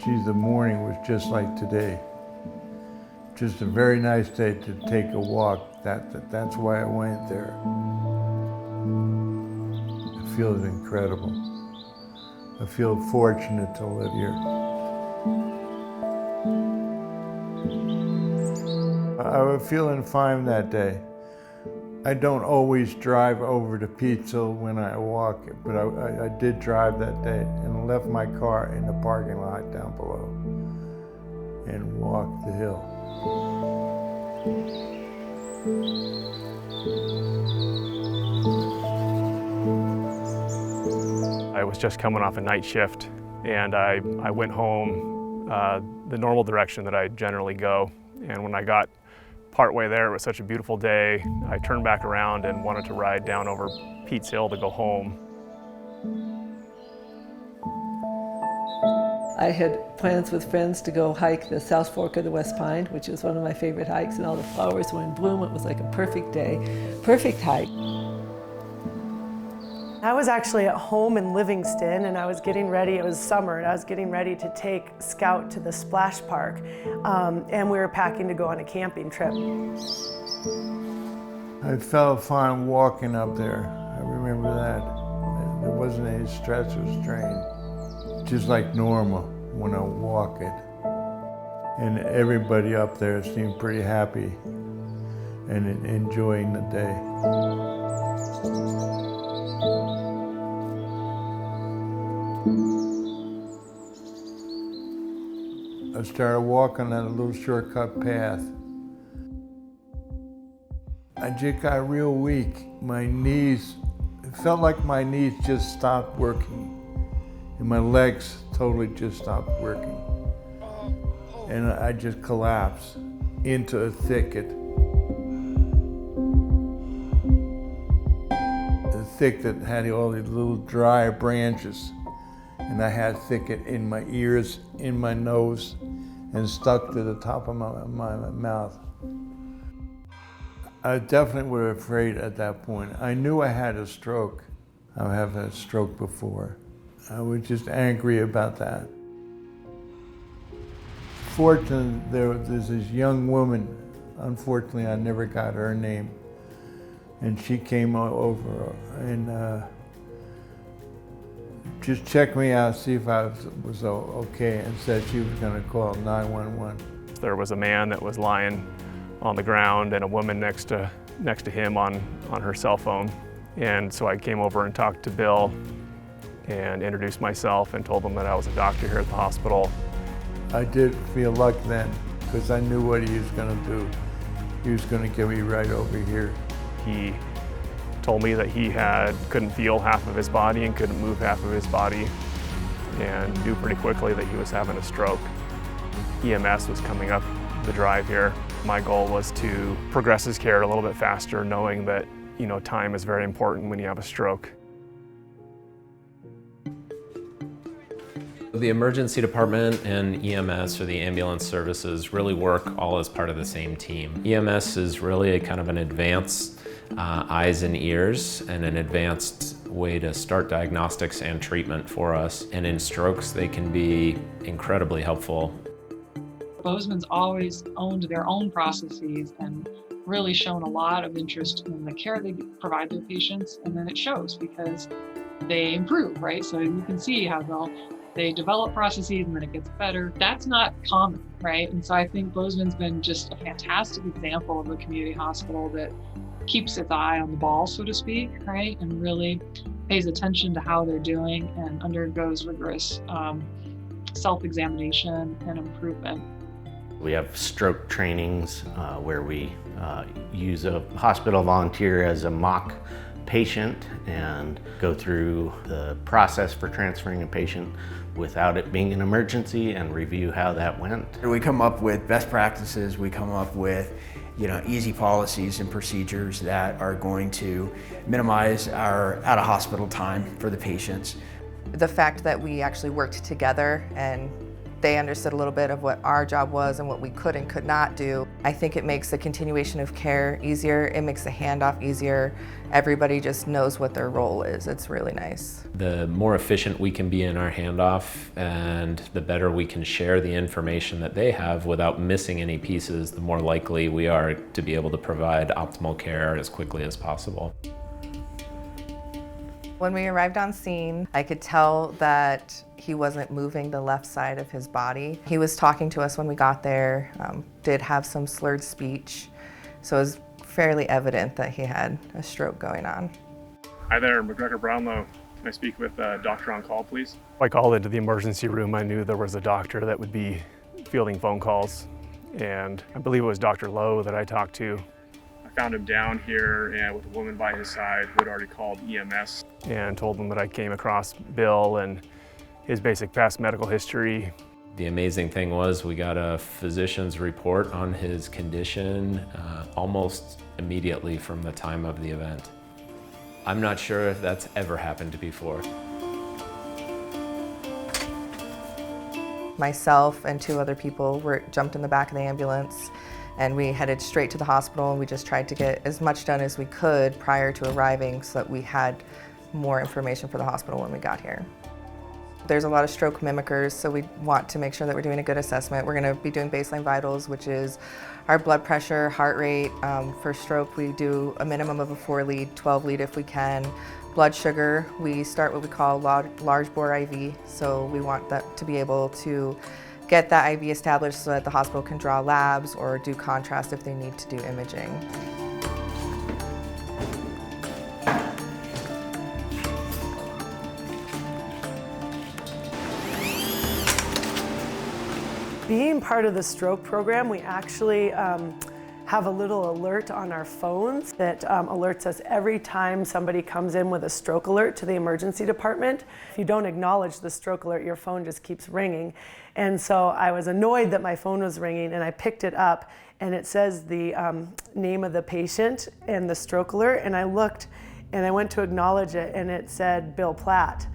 Geez, the morning was just like today. Just a very nice day to take a walk. That's why I went there. It feels incredible. I feel fortunate to live here. I was feeling fine that day. I don't always drive over to Pizza when I walk, but I did drive that day and left my car in the parking lot down below and walked the hill. I was just coming off a night shift, and I went home the normal direction that I generally go. And when I got partway there, it was such a beautiful day, I turned back around and wanted to ride down over Pete's Hill to go home. I had plans with friends to go hike the South Fork of the West Pine, which was one of my favorite hikes, and all the flowers were in bloom. It was like a perfect day, perfect hike. I was actually at home in Livingston, and I was getting ready, it was summer, and I was getting ready to take Scout to the splash park, and we were packing to go on a camping trip. I felt fine walking up there. I remember that. There wasn't any stress or strain. Just like normal when I walk it. And everybody up there seemed pretty happy and enjoying the day. I started walking on a little shortcut path. I just got real weak. My knees, it felt like my knees just stopped working. And my legs totally just stopped working. And I just collapsed into a thicket. A thicket that had all these little dry branches. And I had thicket in my ears, in my nose, and stuck to the top of my mouth. I definitely was afraid at that point. I knew I had a stroke. I've had a stroke before. I was just angry about that. Fortunately, there's this young woman. Unfortunately, I never got her name. And she came over and just checked me out, see if I was okay, and said she was going to call 911. There was a man that was lying on the ground and a woman next to him on her cell phone. And so I came over and talked to Bill and introduced myself and told him that I was a doctor here at the hospital. I did feel lucky then, because I knew what he was going to do. He was going to get me right over here. He told me that he couldn't feel half of his body and couldn't move half of his body, and knew pretty quickly that he was having a stroke. EMS was coming up the drive here. My goal was to progress his care a little bit faster, knowing that, time is very important when you have a stroke. The emergency department and EMS, or the ambulance services, really work all as part of the same team. EMS is really a kind of an advanced eyes and ears, and an advanced way to start diagnostics and treatment for us. And in strokes, they can be incredibly helpful. Bozeman's always owned their own processes and really shown a lot of interest in the care they provide their patients, and then it shows because they improve, right? So you can see how they develop processes and then it gets better. That's not common, right? And so I think Bozeman's been just a fantastic example of a community hospital that keeps its eye on the ball, so to speak, right? And really pays attention to how they're doing and undergoes rigorous self-examination and improvement. We have stroke trainings where we use a hospital volunteer as a mock patient and go through the process for transferring a patient without it being an emergency and review how that went. We come up with best practices, we come up with easy policies and procedures that are going to minimize our out-of-hospital time for the patients. The fact that we actually worked together and they understood a little bit of what our job was and what we could and could not do. I think it makes the continuation of care easier. It makes the handoff easier. Everybody just knows what their role is. It's really nice. The more efficient we can be in our handoff and the better we can share the information that they have without missing any pieces, the more likely we are to be able to provide optimal care as quickly as possible. When we arrived on scene, I could tell that he wasn't moving the left side of his body. He was talking to us when we got there, did have some slurred speech, so it was fairly evident that he had a stroke going on. Hi there, McGregor Brownlow. Can I speak with a doctor on call, please? I called into the emergency room. I knew there was a doctor that would be fielding phone calls, and I believe it was Dr. Lowe that I talked to. I found him down here and with a woman by his side who had already called EMS and told them that I came across Bill and his basic past medical history. The amazing thing was we got a physician's report on his condition almost immediately from the time of the event. I'm not sure if that's ever happened before. Myself and 2 other people jumped in the back of the ambulance, and we headed straight to the hospital, and we just tried to get as much done as we could prior to arriving so that we had more information for the hospital when we got here. There's a lot of stroke mimickers, so we want to make sure that we're doing a good assessment. We're going to be doing baseline vitals, which is our blood pressure, heart rate. For stroke, we do a minimum of a 4-lead, 12-lead if we can. Blood sugar, we start what we call large bore IV, so we want that to be able to get that IV established so that the hospital can draw labs or do contrast if they need to do imaging. Being part of the stroke program, we actually have a little alert on our phones that alerts us every time somebody comes in with a stroke alert to the emergency department. If you don't acknowledge the stroke alert, your phone just keeps ringing. And so I was annoyed that my phone was ringing, and I picked it up, and it says the name of the patient and the stroke alert, and I looked and I went to acknowledge it, and it said Bill Platt.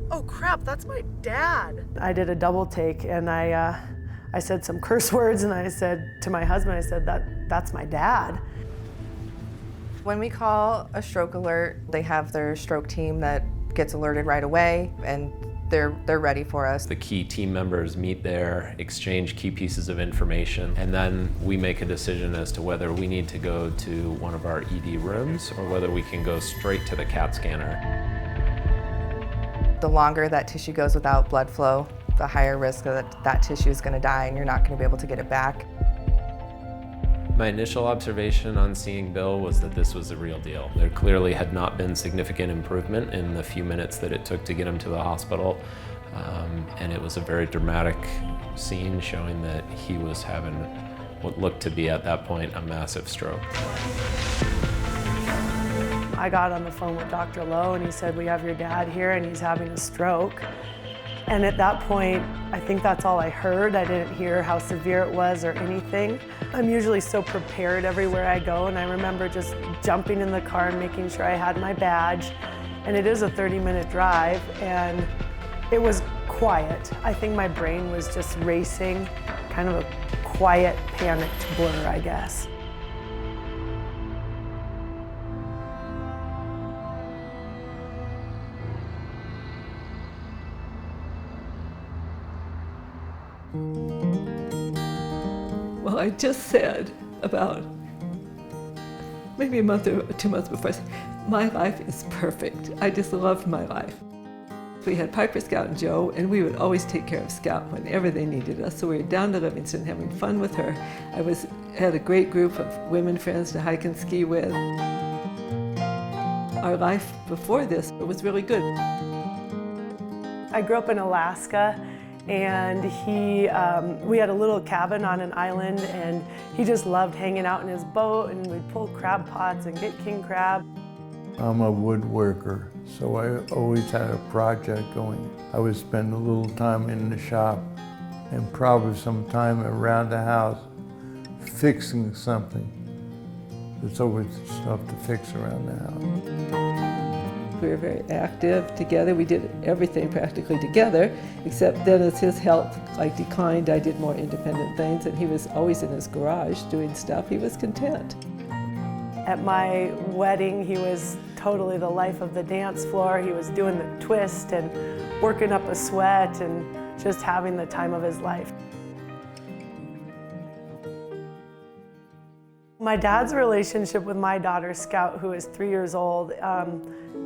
Oh crap, that's my dad. I did a double take, and I said some curse words, and I said to my husband, I said, that's my dad. When we call a stroke alert, they have their stroke team that gets alerted right away, and they're ready for us. The key team members meet there, exchange key pieces of information, and then we make a decision as to whether we need to go to one of our ED rooms or whether we can go straight to the CAT scanner. The longer that tissue goes without blood flow, the higher risk that that tissue is going to die and you're not going to be able to get it back. My initial observation on seeing Bill was that this was a real deal. There clearly had not been significant improvement in the few minutes that it took to get him to the hospital, and it was a very dramatic scene showing that he was having what looked to be at that point a massive stroke. I got on the phone with Dr. Lowe, and he said, we have your dad here and he's having a stroke. And at that point, I think that's all I heard. I didn't hear how severe it was or anything. I'm usually so prepared everywhere I go, and I remember just jumping in the car and making sure I had my badge. And it is a 30-minute drive, and it was quiet. I think my brain was just racing, kind of a quiet, panicked blur, I guess. Well, I just said about maybe a month or 2 months before, I said, my life is perfect. I just loved my life. We had Piper, Scout, and Joe, and we would always take care of Scout whenever they needed us. So we were down to Livingston having fun with her. I had a great group of women friends to hike and ski with. Our life before this was really good. I grew up in Alaska, and we had a little cabin on an island, and he just loved hanging out in his boat, and we'd pull crab pots and get king crab. I'm a woodworker, so I always had a project going. I would spend a little time in the shop and probably some time around the house fixing something. There's always stuff to fix around the house. We were very active together. We did everything practically together, except then as his health declined, I did more independent things, and he was always in his garage doing stuff. He was content. At my wedding, he was totally the life of the dance floor. He was doing the twist and working up a sweat and just having the time of his life. My dad's relationship with my daughter, Scout, who is 3 years old,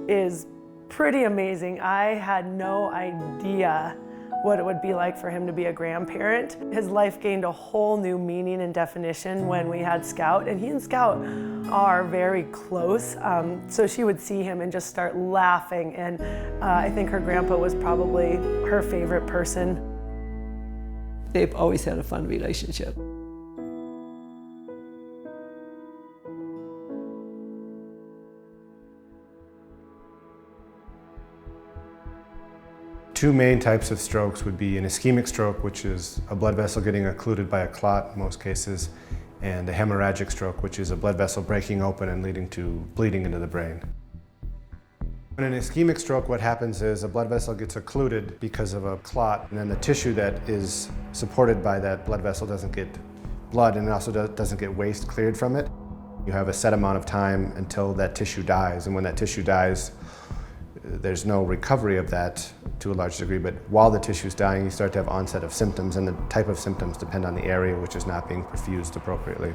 is pretty amazing. I had no idea what it would be like for him to be a grandparent. His life gained a whole new meaning and definition when we had Scout, and he and Scout are very close. So she would see him and just start laughing, and I think her grandpa was probably her favorite person. They've always had a fun relationship. Two main types of strokes would be an ischemic stroke, which is a blood vessel getting occluded by a clot in most cases, and a hemorrhagic stroke, which is a blood vessel breaking open and leading to bleeding into the brain. In an ischemic stroke, what happens is a blood vessel gets occluded because of a clot, and then the tissue that is supported by that blood vessel doesn't get blood, and it also doesn't get waste cleared from it. You have a set amount of time until that tissue dies, and when that tissue dies, there's no recovery of that to a large degree, but while the tissue's dying, you start to have onset of symptoms, and the type of symptoms depend on the area which is not being perfused appropriately.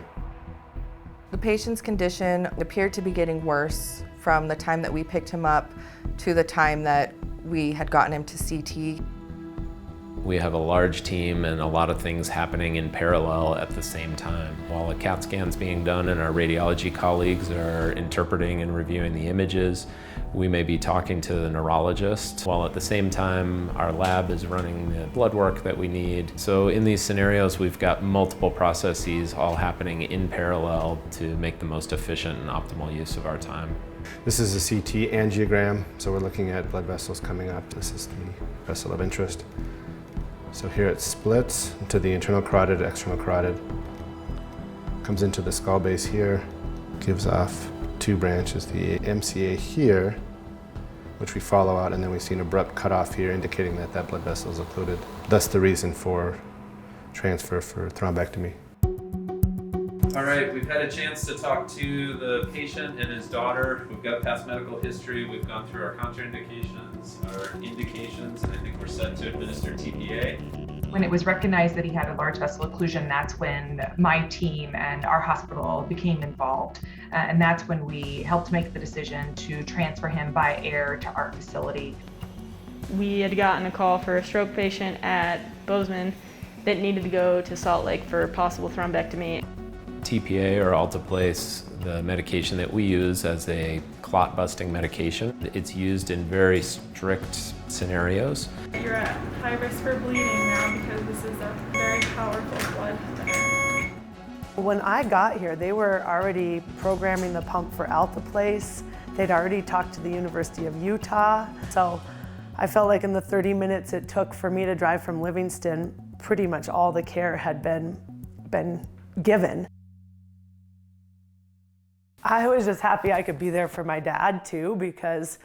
The patient's condition appeared to be getting worse from the time that we picked him up to the time that we had gotten him to CT. We have a large team and a lot of things happening in parallel at the same time. While a CAT scan's being done and our radiology colleagues are interpreting and reviewing the images, we may be talking to the neurologist, while at the same time our lab is running the blood work that we need. So in these scenarios, we've got multiple processes all happening in parallel to make the most efficient and optimal use of our time. This is a CT angiogram, so we're looking at blood vessels coming up. This is the vessel of interest. So here it splits into the internal carotid, external carotid, comes into the skull base here, gives off two branches, the MCA here, which we follow out, and then we see an abrupt cutoff here indicating that that blood vessel is occluded. Thus the reason for transfer for thrombectomy. All right, we've had a chance to talk to the patient and his daughter. We've got past medical history. We've gone through our contraindications, our indications, and I think we're set to administer TPA. When it was recognized that he had a large vessel occlusion, that's when my team and our hospital became involved. And that's when we helped make the decision to transfer him by air to our facility. We had gotten a call for a stroke patient at Bozeman that needed to go to Salt Lake for possible thrombectomy. TPA, or alteplase, the medication that we use as a clot busting medication. It's used in very strict scenarios. You're at high risk for bleeding now because this is a very powerful blood thinner. When I got here, they were already programming the pump for alteplase. They'd already talked to the University of Utah. So I felt like in the 30 minutes it took for me to drive from Livingston, pretty much all the care had been given. I was just happy I could be there for my dad too, because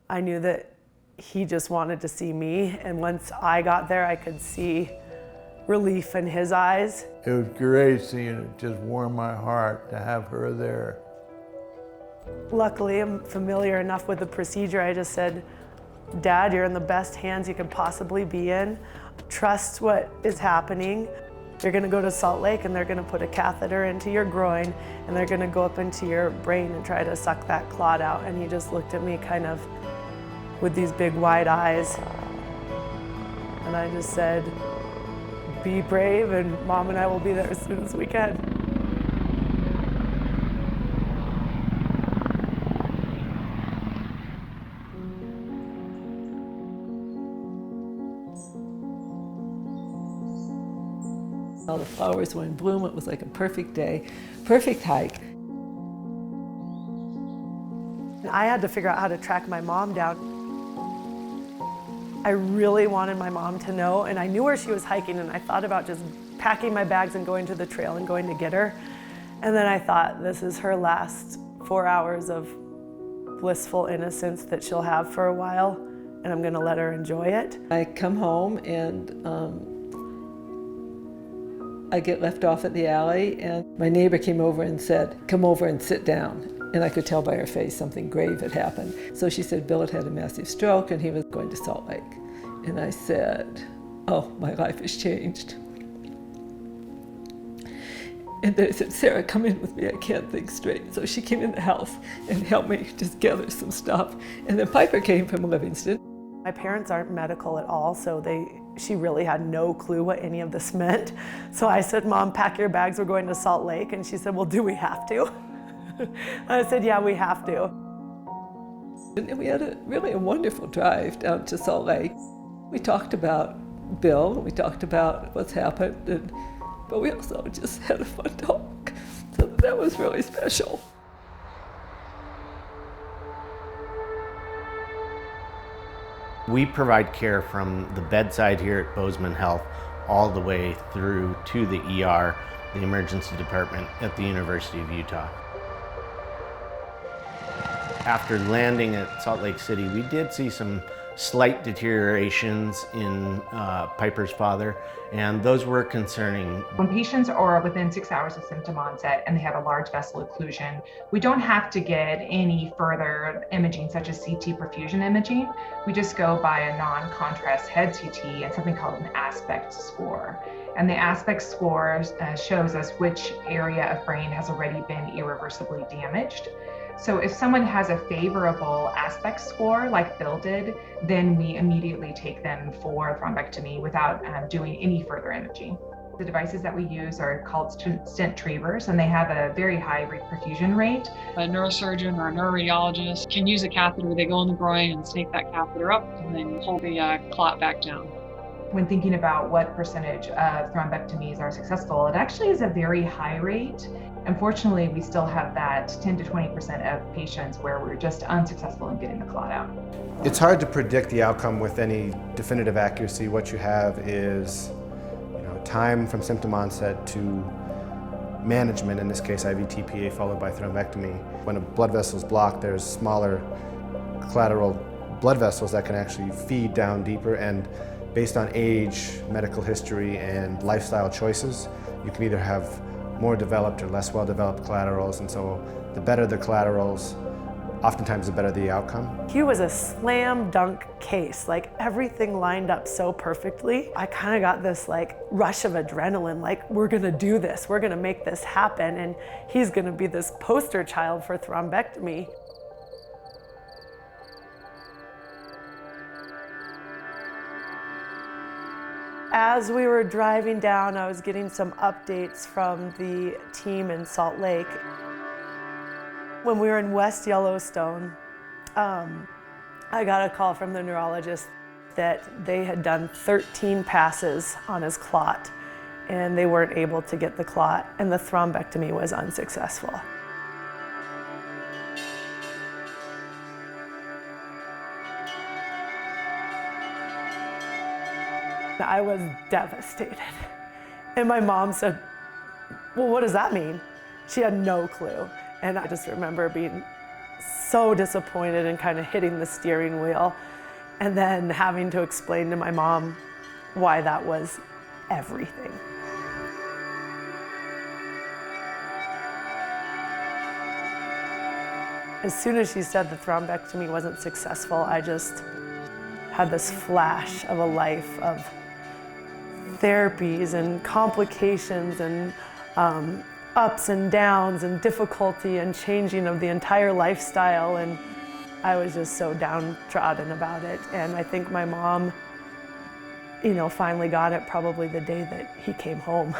I knew that he just wanted to see me, and once I got there I could see relief in his eyes. It was great seeing it, just warmed my heart to have her there. Luckily, I'm familiar enough with the procedure. I just said, Dad, you're in the best hands you could possibly be in. Trust what is happening. You're gonna go to Salt Lake and they're gonna put a catheter into your groin and they're gonna go up into your brain and try to suck that clot out. And he just looked at me kind of with these big wide eyes. And I just said, be brave, and Mom and I will be there as soon as we can. All the flowers were in bloom. It was like a perfect day, perfect hike. I had to figure out how to track my mom down. I really wanted my mom to know, and I knew where she was hiking, and I thought about just packing my bags and going to the trail and going to get her. And then I thought, this is her last 4 hours of blissful innocence that she'll have for a while, and I'm gonna let her enjoy it. I come home and I get left off at the alley, and my neighbor came over and said, "Come over and sit down." And I could tell by her face something grave had happened. So she said Bill had had a massive stroke and he was going to Salt Lake. And I said, "Oh, my life has changed." And they said, "Sarah, come in with me, I can't think straight." So she came in the house and helped me just gather some stuff. And then Piper came from Livingston. My parents aren't medical at all, so she really had no clue what any of this meant. So I said, "Mom, pack your bags, we're going to Salt Lake." And she said, "Well, do we have to?" I said, "Yeah, we have to." And we had really a wonderful drive down to Salt Lake. We talked about Bill, we talked about what's happened, but we also just had a fun talk. So that was really special. We provide care from the bedside here at Bozeman Health all the way through to the ER, the emergency department at the University of Utah. After landing at Salt Lake City, we did see some slight deteriorations in Piper's father, and those were concerning. When patients are within 6 hours of symptom onset and they have a large vessel occlusion, we don't have to get any further imaging such as CT perfusion imaging. We just go by a non-contrast head CT and something called an aspect score. And the aspect score shows us which area of brain has already been irreversibly damaged. So if someone has a favorable aspect score like Bill did, then we immediately take them for thrombectomy without doing any further imaging. The devices that we use are called stent retrievers, and they have a very high perfusion rate. A neurosurgeon or a neuroradiologist can use a catheter. They go in the groin and take that catheter up and then pull the clot back down. When thinking about what percentage of thrombectomies are successful, it actually is a very high rate. Unfortunately, we still have that 10 to 20% of patients where we're just unsuccessful in getting the clot out. It's hard to predict the outcome with any definitive accuracy. What you have is time from symptom onset to management, in this case IV TPA followed by thrombectomy. When a blood vessel is blocked, there's smaller collateral blood vessels that can actually feed down deeper, and based on age, medical history, and lifestyle choices, you can either have more developed or less well-developed collaterals, and so the better the collaterals, oftentimes the better the outcome. He was a slam dunk case, like everything lined up so perfectly. I kind of got this rush of adrenaline, like we're gonna do this, we're gonna make this happen, and he's gonna be this poster child for thrombectomy. As we were driving down, I was getting some updates from the team in Salt Lake. When we were in West Yellowstone, I got a call from the neurologist that they had done 13 passes on his clot, and they weren't able to get the clot, and the thrombectomy was unsuccessful. I was devastated. And my mom said, "Well, what does that mean?" She had no clue. And I just remember being so disappointed and kind of hitting the steering wheel, and then having to explain to my mom why that was everything. As soon as she said the thrombectomy wasn't successful, I just had this flash of a life of therapies and complications and ups and downs and difficulty and changing of the entire lifestyle, and I was just so downtrodden about it. And I think my mom, finally got it probably the day that he came home.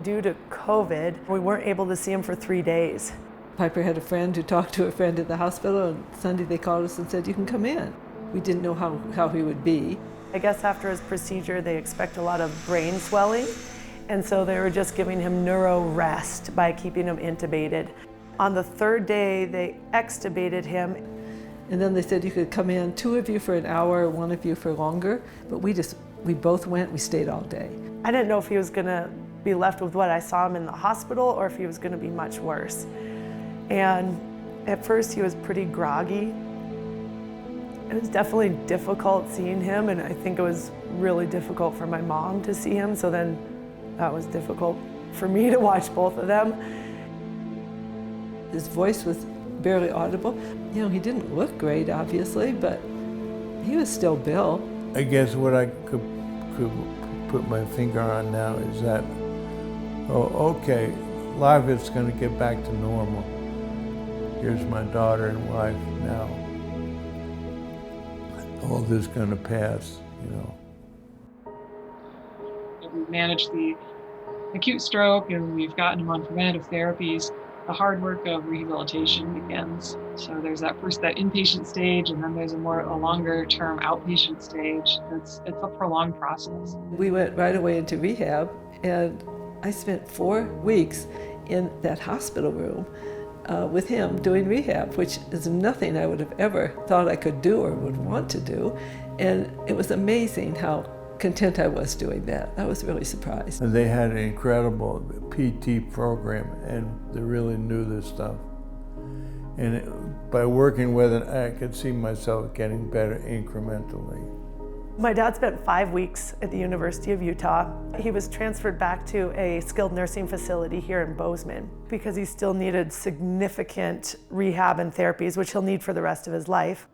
Due to COVID, we weren't able to see him for 3 days. Piper had a friend who talked to a friend at the hospital, and Sunday they called us and said, "You can come in." We didn't know how he would be. I guess after his procedure, they expect a lot of brain swelling, and so they were just giving him neuro rest by keeping him intubated. On the 3rd day, they extubated him. And then they said you could come in, 2 of you for an hour, 1 of you for longer, but we both went, we stayed all day. I didn't know if he was gonna be left with what I saw him in the hospital or if he was going to be much worse. And at first he was pretty groggy. It was definitely difficult seeing him, and I think it was really difficult for my mom to see him, so then that was difficult for me to watch both of them. His voice was barely audible. You know, he didn't look great, obviously, but he was still Bill. I guess what I could put my finger on now is that, oh, okay, life is going to get back to normal. Here's my daughter and wife now. All this is going to pass, you know. We've managed the acute stroke and we've gotten him on preventative therapies. The hard work of rehabilitation begins. So there's that inpatient stage, and then there's a longer term outpatient stage. It's a prolonged process. We went right away into rehab, and I spent 4 weeks in that hospital room with him doing rehab, which is nothing I would have ever thought I could do or would want to do. And it was amazing how content I was doing that. I was really surprised. And they had an incredible PT program, and they really knew this stuff. And by working with it, I could see myself getting better incrementally. My dad spent 5 weeks at the University of Utah. He was transferred back to a skilled nursing facility here in Bozeman because he still needed significant rehab and therapies, which he'll need for the rest of his life.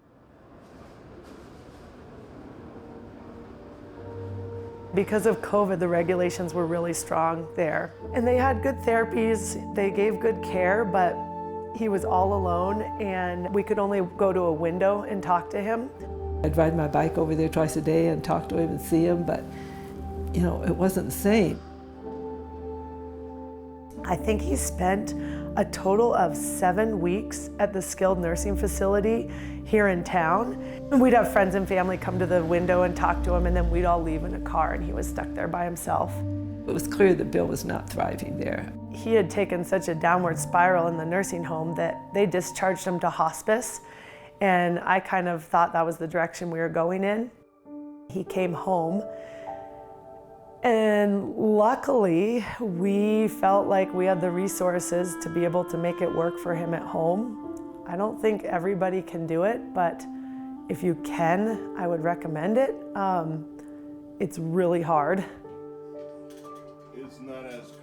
Because of COVID, the regulations were really strong there. And they had good therapies, they gave good care, but he was all alone and we could only go to a window and talk to him. I'd ride my bike over there twice a day and talk to him and see him, but you know, it wasn't the same. I think he spent a total of 7 weeks at the skilled nursing facility here in town. And we'd have friends and family come to the window and talk to him, and then we'd all leave in a car and he was stuck there by himself. It was clear that Bill was not thriving there. He had taken such a downward spiral in the nursing home that they discharged him to hospice, and I kind of thought that was the direction we were going in. He came home, and luckily we felt like we had the resources to be able to make it work for him at home. I don't think everybody can do it, but if you can, I would recommend it. It's really hard.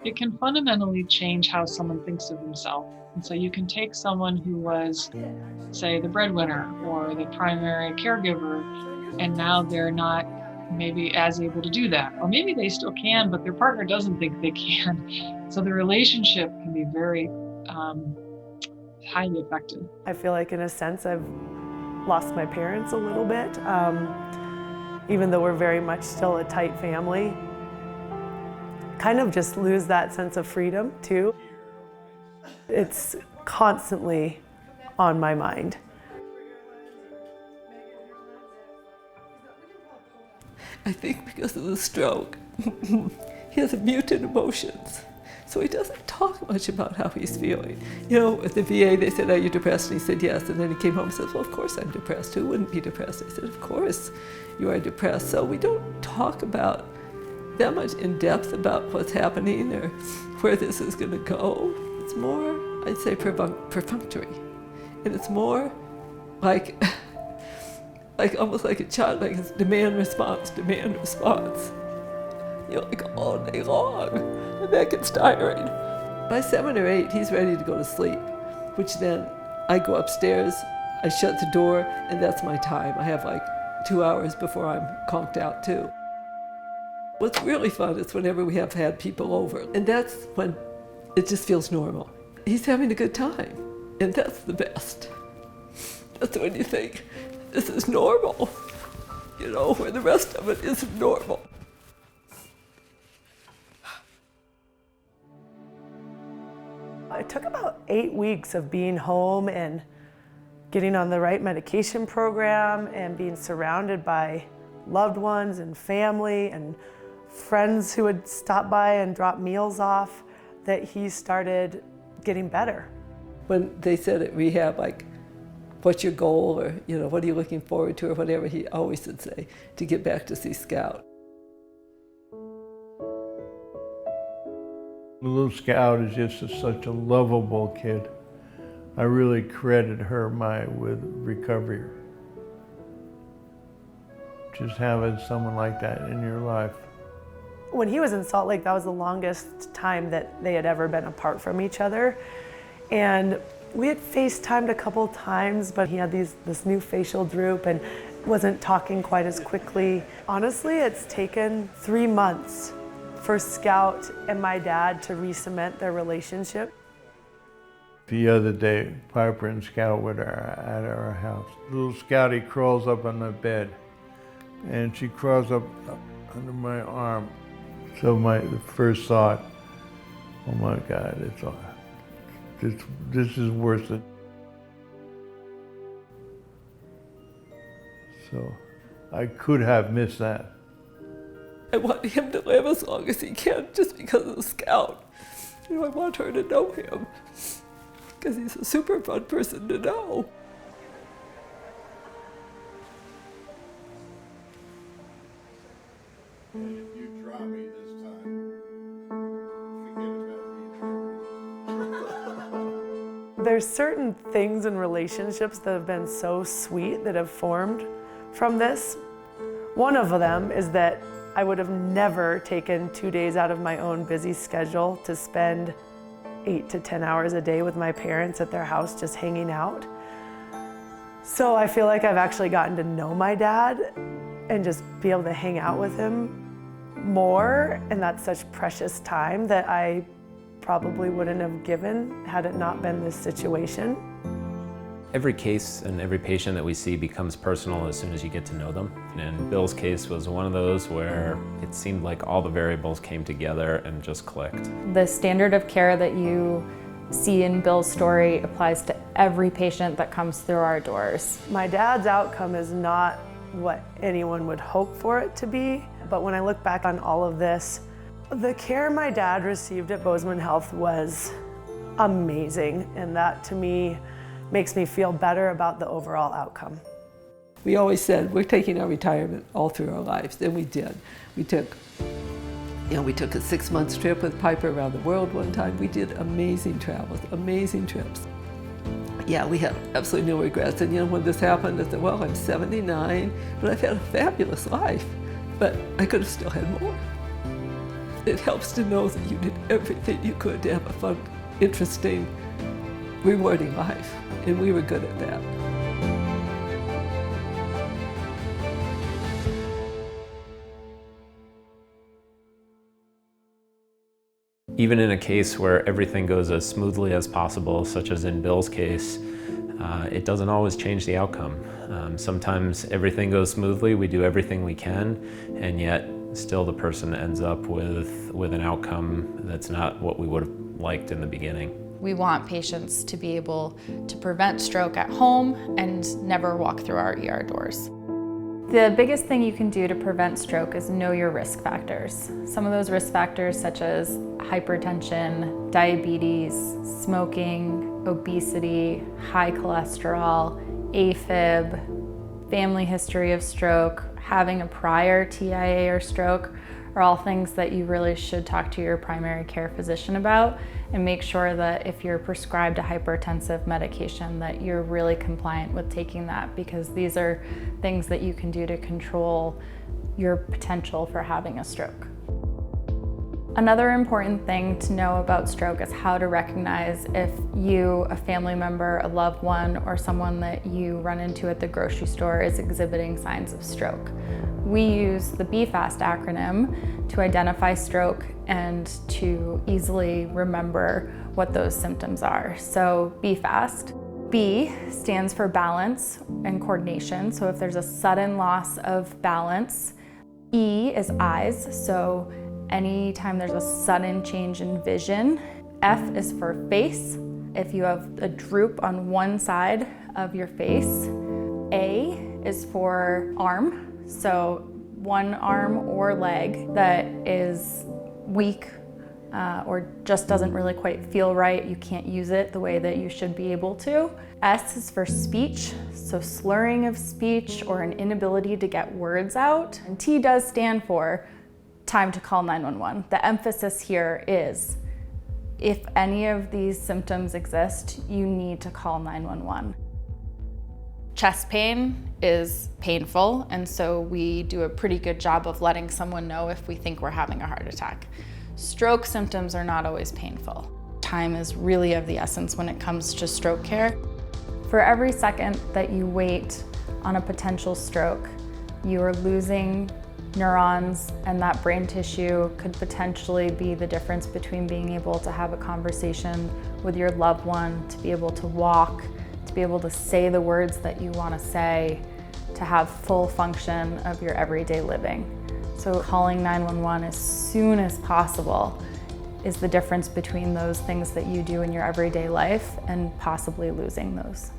It can fundamentally change how someone thinks of himself. And so you can take someone who was, say, the breadwinner or the primary caregiver, and now they're not maybe as able to do that. Or maybe they still can, but their partner doesn't think they can. So the relationship can be very highly affected. I feel like in a sense I've lost my parents a little bit, even though we're very much still a tight family. Kind of just lose that sense of freedom too. It's constantly on my mind. I think because of the stroke, he has muted emotions. So he doesn't talk much about how he's feeling. You know, at the VA, they said, "Are you depressed?" And he said, "Yes." And then he came home and said, "Well, of course I'm depressed. Who wouldn't be depressed?" I said, "Of course you are depressed." So we don't talk about that much in depth about what's happening or where this is going to go. It's more, I'd say, perfunctory. And it's more like almost like a child, like it's demand response. You know, like all day long. And that gets tiring. By 7 or 8, he's ready to go to sleep, which then I go upstairs, I shut the door, and that's my time. I have like 2 hours before I'm conked out too. What's really fun is whenever we have had people over, and that's when it just feels normal. He's having a good time, and that's the best. That's when you think, this is normal, you know, where the rest of it isn't normal. It took about 8 weeks of being home and getting on the right medication program and being surrounded by loved ones and family and friends who would stop by and drop meals off, that he started getting better. When they said at rehab, like, what's your goal, or, you know, what are you looking forward to, or whatever, he always would say, to get back to see Scout. Little Scout is just such a lovable kid. I really credit her with recovery. Just having someone like that in your life. When he was in Salt Lake, that was the longest time that they had ever been apart from each other. And we had FaceTimed a couple times, but he had this new facial droop and wasn't talking quite as quickly. Honestly, it's taken 3 months for Scout and my dad to re-cement their relationship. The other day, Piper and Scout were at our house. Little Scouty crawls up on the bed, and she crawls up under my arm. So the first thought, oh my God, this is worse than. So I could have missed that. I want him to live as long as he can just because of the Scout. You know, I want her to know him because he's a super fun person to know. You draw me this time. There's certain things in relationships that have been so sweet that have formed from this. One of them is that I would have never taken 2 days out of my own busy schedule to spend 8 to 10 hours a day with my parents at their house just hanging out. So I feel like I've actually gotten to know my dad and just be able to hang out with him more, and that's such precious time that I probably wouldn't have given had it not been this situation. Every case and every patient that we see becomes personal as soon as you get to know them. And Bill's case was one of those where it seemed like all the variables came together and just clicked. The standard of care that you see in Bill's story applies to every patient that comes through our doors. My dad's outcome is not what anyone would hope for it to be, but when I look back on all of this, the care my dad received at Bozeman Health was amazing, and that to me makes me feel better about the overall outcome. We always said we're taking our retirement all through our lives, and we did. We took a 6-month trip with Piper around the world one time. We did amazing travels, amazing trips. Yeah, we had absolutely no regrets. And you know, when this happened, I said, well, I'm 79, but I've had a fabulous life. But I could have still had more. It helps to know that you did everything you could to have a fun, interesting, rewarding life. And we were good at that. Even in a case where everything goes as smoothly as possible, such as in Bill's case, it doesn't always change the outcome. Sometimes everything goes smoothly, we do everything we can, and yet still the person ends up with an outcome that's not what we would have liked in the beginning. We want patients to be able to prevent stroke at home and never walk through our ER doors. The biggest thing you can do to prevent stroke is know your risk factors. Some of those risk factors such as hypertension, diabetes, smoking, obesity, high cholesterol, AFib, family history of stroke, having a prior TIA or stroke are all things that you really should talk to your primary care physician about, and make sure that if you're prescribed a hypertensive medication that you're really compliant with taking that, because these are things that you can do to control your potential for having a stroke. Another important thing to know about stroke is how to recognize if you, a family member, a loved one, or someone that you run into at the grocery store is exhibiting signs of stroke. We use the BEFAST acronym to identify stroke and to easily remember what those symptoms are. So BEFAST. B stands for balance and coordination. So if there's a sudden loss of balance. E is eyes. So anytime there's a sudden change in vision. F is for face. If you have a droop on one side of your face. A is for arm. So one arm or leg that is weak or just doesn't really quite feel right. You can't use it the way that you should be able to. S is for speech, so slurring of speech or an inability to get words out. And T does stand for time to call 911. The emphasis here is If any of these symptoms exist, you need to call 911. Chest pain is painful, and so we do a pretty good job of letting someone know if we think we're having a heart attack. Stroke symptoms are not always painful. Time is really of the essence when it comes to stroke care. For every second that you wait on a potential stroke, you are losing neurons, and that brain tissue could potentially be the difference between being able to have a conversation with your loved one, to be able to walk, to be able to say the words that you want to say, to have full function of your everyday living. So calling 911 as soon as possible is the difference between those things that you do in your everyday life and possibly losing those.